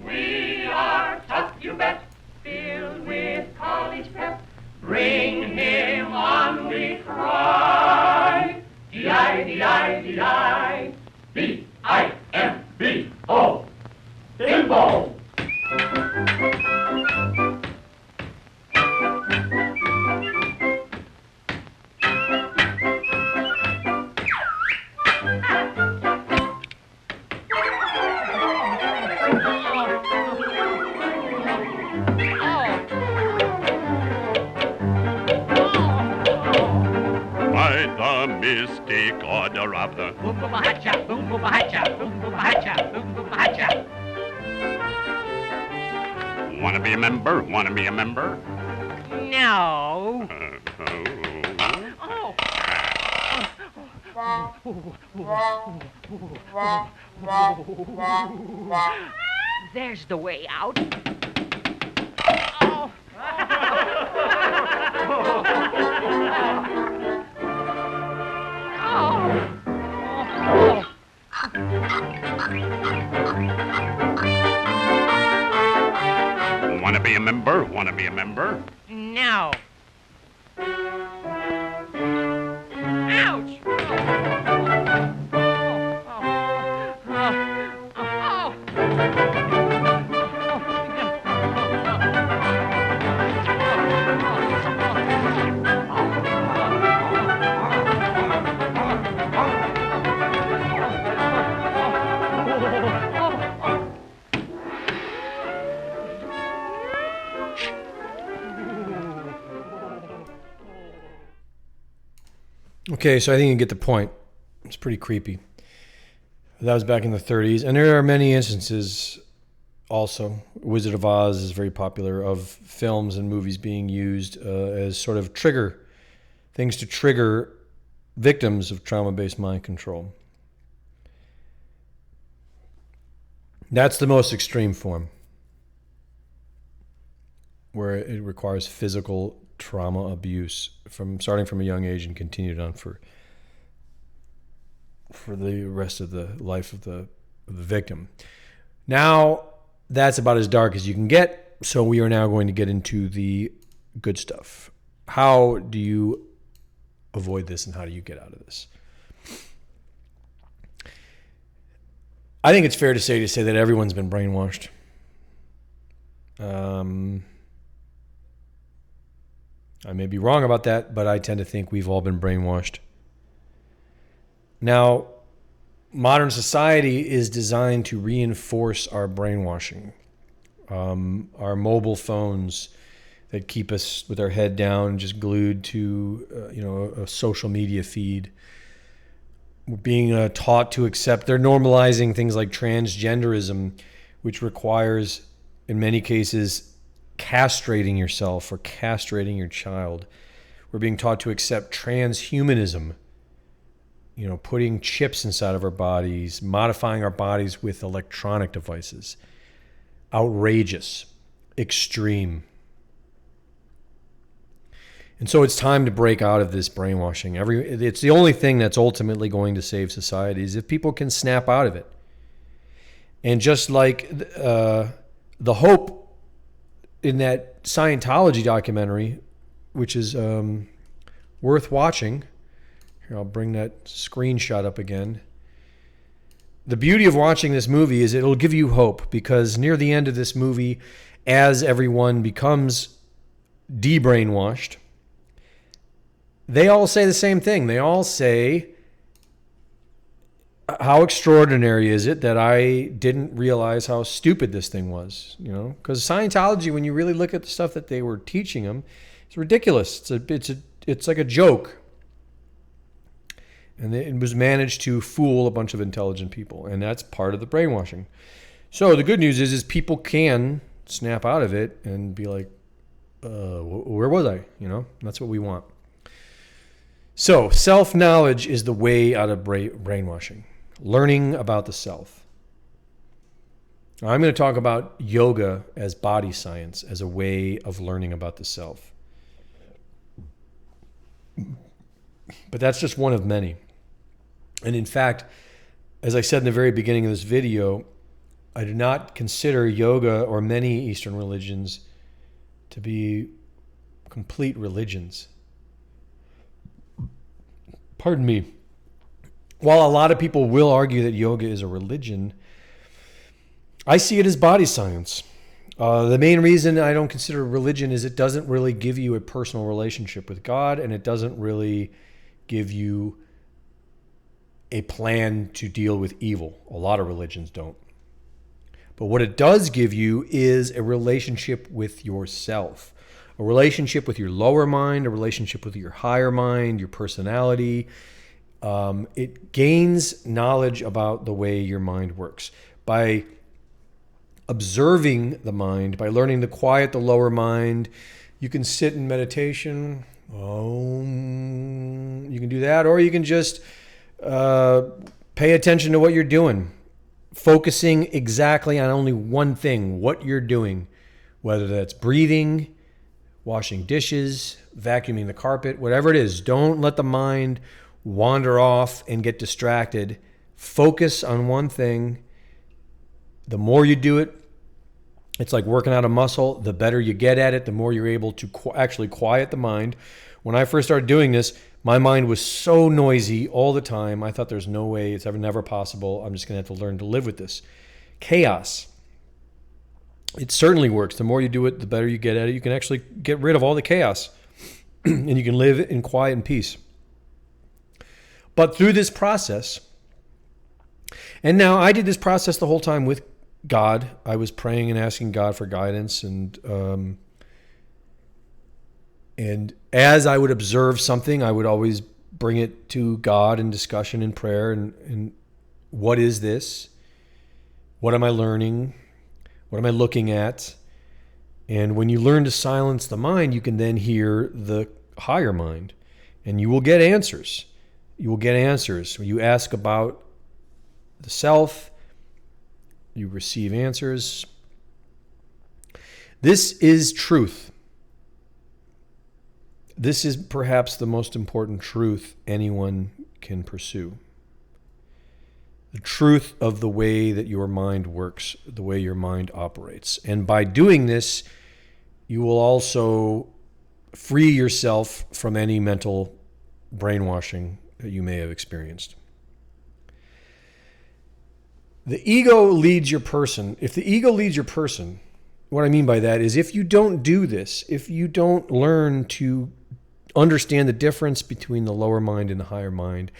we are tough, you bet, filled with college pep. Bring him on, we cry. D-I-D-I-D-I, B-I-M-B-O, Bimbo. Mystic order of the Boom boom hacha, boom boom hacha, boom boom hacha, boom boom hacha. Wanna be a member? Wanna be a member? No. There's the way out. Oh. Wanna be a member? Wanna be a member? No. Ouch! Okay, so I think you get the point. It's pretty creepy. That was back in the 30s. And there are many instances also. Wizard of Oz is very popular, of films and movies being used as sort of things to trigger victims of trauma-based mind control. That's the most extreme form, where it requires physical trauma abuse starting from a young age and continued on for the rest of the life of the victim. Now, that's about as dark as you can get, so we are now going to get into the good stuff. How do you avoid this, and how do you get out of this? I think it's fair to say that everyone's been brainwashed. I may be wrong about that, but I tend to think we've all been brainwashed. Now, modern society is designed to reinforce our brainwashing. Our mobile phones that keep us with our head down, just glued to a social media feed. We're being taught to accept. They're normalizing things like transgenderism, which requires, in many cases, castrating yourself or castrating your child. We're being taught to accept transhumanism, putting chips inside of our bodies, modifying our bodies with electronic devices. Outrageous, extreme. And so it's time to break out of this brainwashing. It's the only thing that's ultimately going to save society, is if people can snap out of it. And just like the hope in that Scientology documentary, which is worth watching. Here, I'll bring that screenshot up again. The beauty of watching this movie is it'll give you hope, because near the end of this movie, as everyone becomes de-brainwashed, they all say the same thing. They all say, how extraordinary is it that I didn't realize how stupid this thing was? Because Scientology, when you really look at the stuff that they were teaching them, it's ridiculous. It's like a joke. And it was managed to fool a bunch of intelligent people. And that's part of the brainwashing. So the good news is people can snap out of it and be like, where was I? That's what we want. So self-knowledge is the way out of brainwashing. Learning about the self. I'm going to talk about yoga as body science, as a way of learning about the self. But that's just one of many. And in fact, as I said in the very beginning of this video, I do not consider yoga or many Eastern religions to be complete religions. Pardon me. While a lot of people will argue that yoga is a religion, I see it as body science. The main reason I don't consider religion is it doesn't really give you a personal relationship with God, and it doesn't really give you a plan to deal with evil. A lot of religions don't. But what it does give you is a relationship with yourself, a relationship with your lower mind, a relationship with your higher mind, your personality. It gains knowledge about the way your mind works. By observing the mind, by learning to quiet the lower mind, you can sit in meditation. You can do that, or you can just pay attention to what you're doing, focusing exactly on only one thing, what you're doing, whether that's breathing, washing dishes, vacuuming the carpet, whatever it is. Don't let the mind wander off and get distracted. Focus on one thing. The more you do it, it's like working out a muscle. The better you get at it, the more you're able to actually quiet the mind. When I first started doing this, my mind was so noisy all the time. I thought there's no way, it's never possible. I'm just going to have to learn to live with this. Chaos. It certainly works. The more you do it, the better you get at it. You can actually get rid of all the chaos and you can live in quiet and peace. But through this process, and now I did this process the whole time with God. I was praying and asking God for guidance, and as I would observe something, I would always bring it to God in discussion and prayer. And what is this? What am I learning? What am I looking at? And when you learn to silence the mind, you can then hear the higher mind, and you will get answers. You will get answers. When you ask about the self, you receive answers. This is truth. This is perhaps the most important truth anyone can pursue. The truth of the way that your mind works, the way your mind operates. And by doing this, you will also free yourself from any mental brainwashing that you may have experienced. The ego leads your person. If the ego leads your person, what I mean by that is if you don't do this, if you don't learn to understand the difference between the lower mind and the higher mind,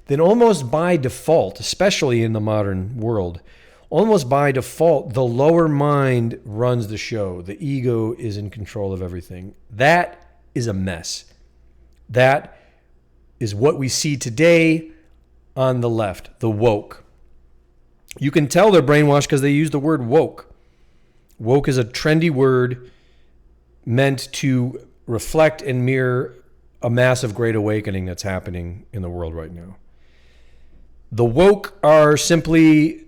then almost by default, especially in the modern world, almost by default, the lower mind runs the show. The ego is in control of everything. That is a mess. That is what we see today on the left, the woke. You can tell they're brainwashed because they use the word woke. Woke is a trendy word meant to reflect and mirror a massive great awakening that's happening in the world right now. The woke are simply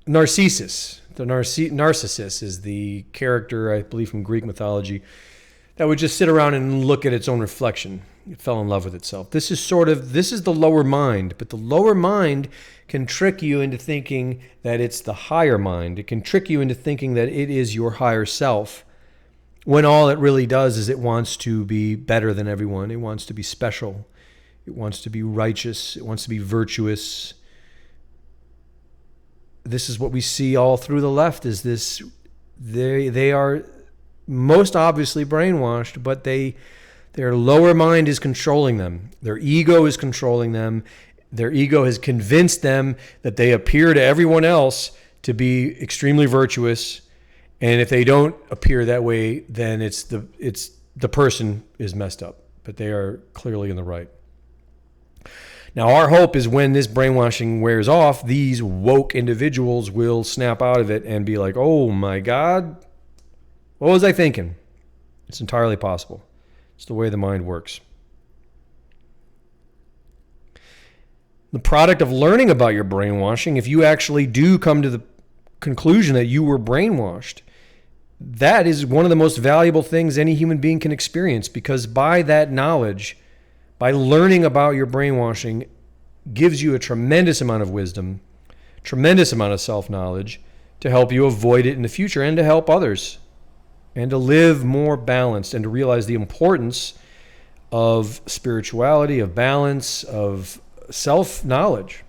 Narcissus. The Narcissus is the character, I believe, from Greek mythology that would just sit around and look at its own reflection. It fell in love with itself. This is the lower mind, but the lower mind can trick you into thinking that it's the higher mind. It can trick you into thinking that it is your higher self, when all it really does is it wants to be better than everyone. It wants to be special. It wants to be righteous. It wants to be virtuous. This is what we see all through the left, is this, they are most obviously brainwashed, but their lower mind is controlling them. Their ego is controlling them. Their ego has convinced them that they appear to everyone else to be extremely virtuous. And if they don't appear that way, then it's the person is messed up, but they are clearly in the right. Now, our hope is when this brainwashing wears off, these woke individuals will snap out of it and be like, oh my God, what was I thinking? It's entirely possible. It's the way the mind works. The product of learning about your brainwashing, if you actually do come to the conclusion that you were brainwashed, that is one of the most valuable things any human being can experience, because by that knowledge, by learning about your brainwashing, gives you a tremendous amount of wisdom, tremendous amount of self-knowledge to help you avoid it in the future and to help others and to live more balanced and to realize the importance of spirituality, of balance, of self-knowledge.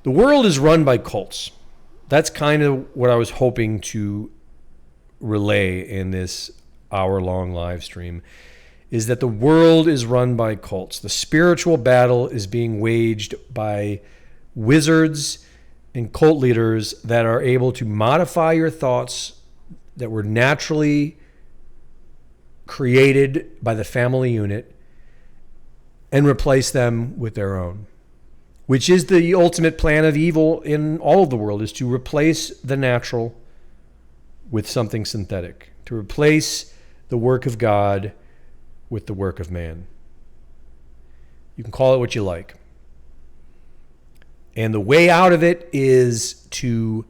The world is run by cults. That's kind of what I was hoping to relay in this hour-long live stream, is that the world is run by cults. The spiritual battle is being waged by wizards and cult leaders that are able to modify your thoughts that were naturally created by the family unit and replace them with their own, which is the ultimate plan of evil in all of the world, is to replace the natural with something synthetic, to replace the work of God with the work of man. You can call it what you like. And the way out of it is to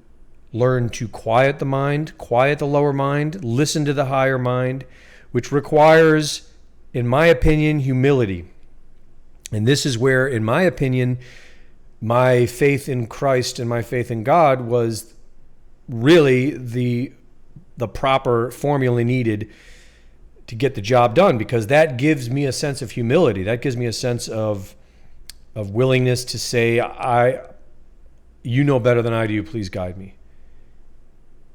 learn to quiet the mind, quiet the lower mind, listen to the higher mind, which requires, in my opinion, humility. And this is where, in my opinion, my faith in Christ and my faith in God was really the proper formula needed to get the job done, because that gives me a sense of humility. That gives me a sense of willingness to say, you know better than I do, please guide me.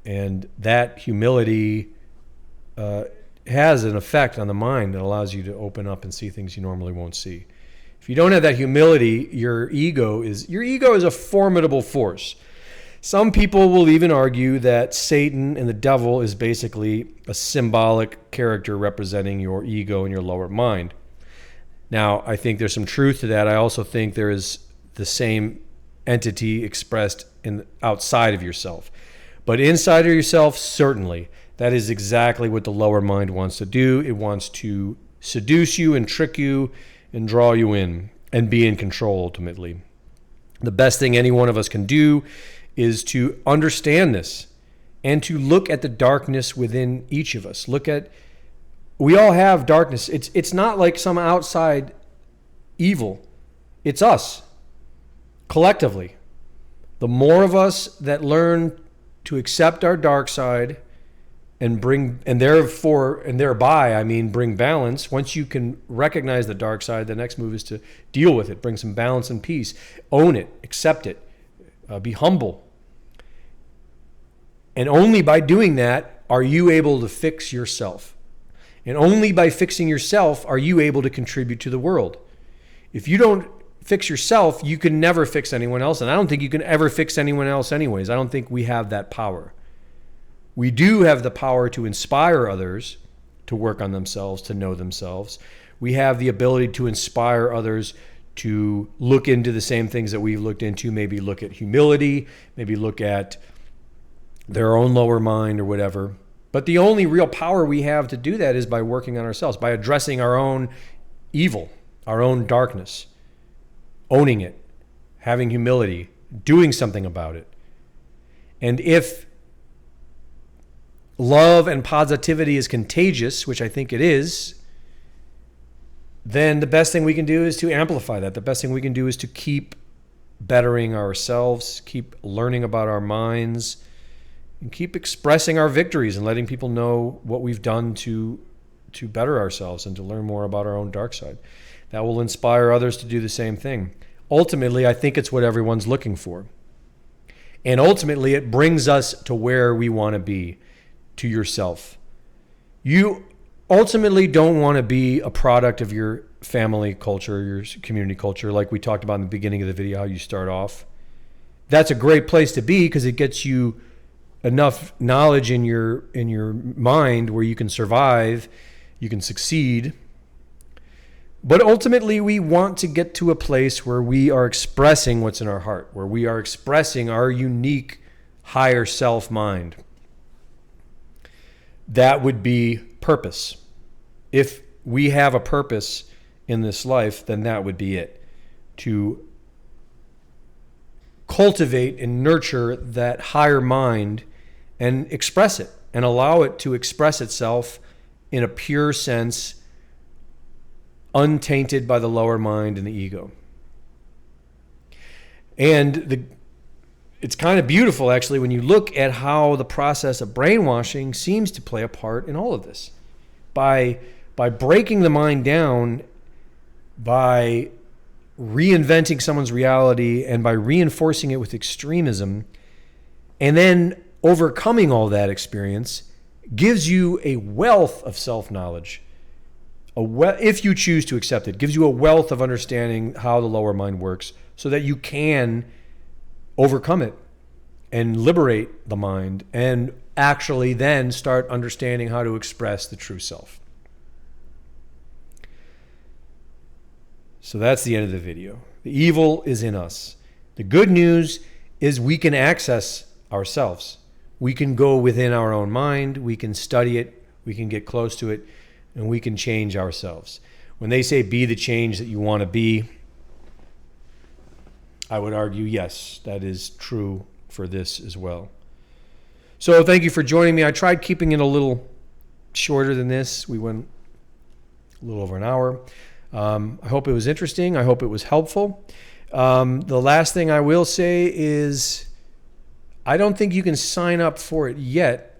And that humility has an effect on the mind that allows you to open up and see things you normally won't see. If you don't have that humility, your ego is a formidable force. Some people will even argue that Satan and the devil is basically a symbolic character representing your ego and your lower mind. Now, I think there's some truth to that. I also think there is the same entity expressed outside of yourself. But inside of yourself, certainly, that is exactly what the lower mind wants to do. It wants to seduce you and trick you and draw you in and be in control ultimately. The best thing any one of us can do is to understand this and to look at the darkness within each of us. We all have darkness. It's not like some outside evil. It's us, collectively. The more of us that learn to accept our dark side and thereby bring balance. Once you can recognize the dark side, the next move is to deal with it, bring some balance and peace, own it, accept it, be humble. And only by doing that are you able to fix yourself. And only by fixing yourself are you able to contribute to the world. If you don't fix yourself, you can never fix anyone else. And I don't think you can ever fix anyone else anyways. I don't think we have that power. We do have the power to inspire others to work on themselves, to know themselves. We have the ability to inspire others to look into the same things that we've looked into, maybe look at humility, maybe look at their own lower mind or whatever. But the only real power we have to do that is by working on ourselves, by addressing our own evil, our own darkness, owning it, having humility, doing something about it. And if love and positivity is contagious, which I think it is, then the best thing we can do is to amplify that. The best thing we can do is to keep bettering ourselves, keep learning about our minds, and keep expressing our victories and letting people know what we've done to better ourselves and to learn more about our own dark side. That will inspire others to do the same thing. Ultimately, I think it's what everyone's looking for. And ultimately, it brings us to where we want to be, to yourself. You ultimately don't want to be a product of your family culture, your community culture, like we talked about in the beginning of the video, how you start off. That's a great place to be because it gets you enough knowledge in your mind where you can survive, you can succeed. But ultimately, we want to get to a place where we are expressing what's in our heart, where we are expressing our unique higher self mind. That would be purpose. If we have a purpose in this life, then that would be it. To cultivate and nurture that higher mind and express it and allow it to express itself in a pure sense, untainted by the lower mind and the ego. And it's kind of beautiful, actually, when you look at how the process of brainwashing seems to play a part in all of this. By breaking the mind down, by reinventing someone's reality, and by reinforcing it with extremism, and then overcoming all that experience, gives you a wealth of self-knowledge. If you choose to accept it, gives you a wealth of understanding how the lower mind works so that you can overcome it and liberate the mind and actually then start understanding how to express the true self. So that's the end of the video. The evil is in us. The good news is we can access ourselves. We can go within our own mind. We can study it. We can get close to it. And we can change ourselves. When they say be the change that you want to be, I would argue, yes, that is true for this as well. So thank you for joining me. I tried keeping it a little shorter than this. We went a little over an hour. I hope it was interesting. I hope it was helpful. The last thing I will say is I don't think you can sign up for it yet.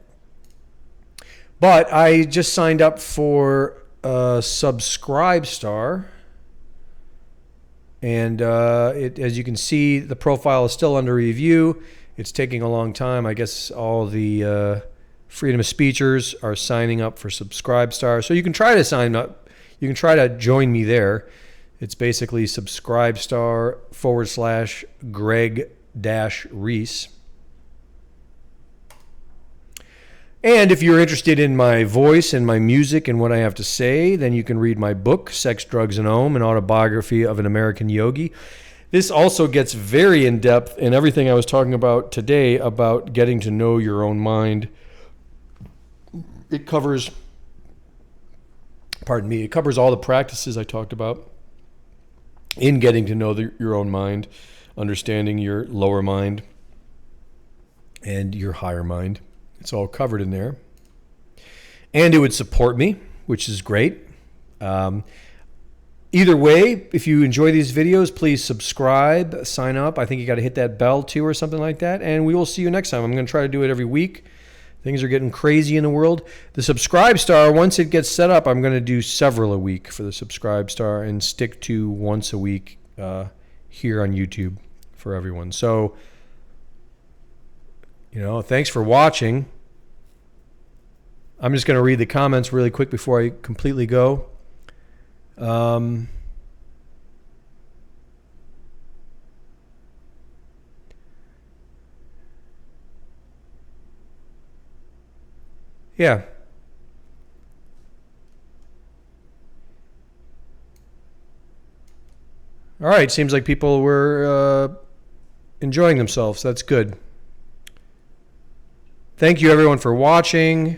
But I just signed up for Subscribe Star. And as you can see, the profile is still under review. It's taking a long time. I guess all the freedom of speechers are signing up for Subscribe Star. So you can try to sign up. You can try to join me there. It's basically subscribestar/Greg-Reese. And if you're interested in my voice and my music and what I have to say, then you can read my book, Sex, Drugs, and Om, an autobiography of an American yogi. This also gets very in-depth in everything I was talking about today about getting to know your own mind. It covers all the practices I talked about in getting to know your own mind, understanding your lower mind and your higher mind. It's all covered in there. And it would support me, which is great. Either way, if you enjoy these videos, please subscribe, sign up. I think you got to hit that bell too or something like that. And we will see you next time. I'm going to try to do it every week. Things are getting crazy in the world. The Subscribe Star, once it gets set up, I'm going to do several a week for the Subscribe Star and stick to once a week here on YouTube for everyone. So, thanks for watching. I'm just going to read the comments really quick before I completely go. Yeah. All right. Seems like people were enjoying themselves. That's good. Thank you, everyone, for watching.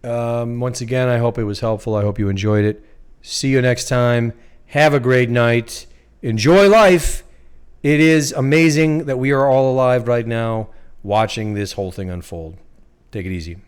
Once again, I hope it was helpful. I hope you enjoyed it. See you next time. Have a great night. Enjoy life. It is amazing that we are all alive right now watching this whole thing unfold. Take it easy.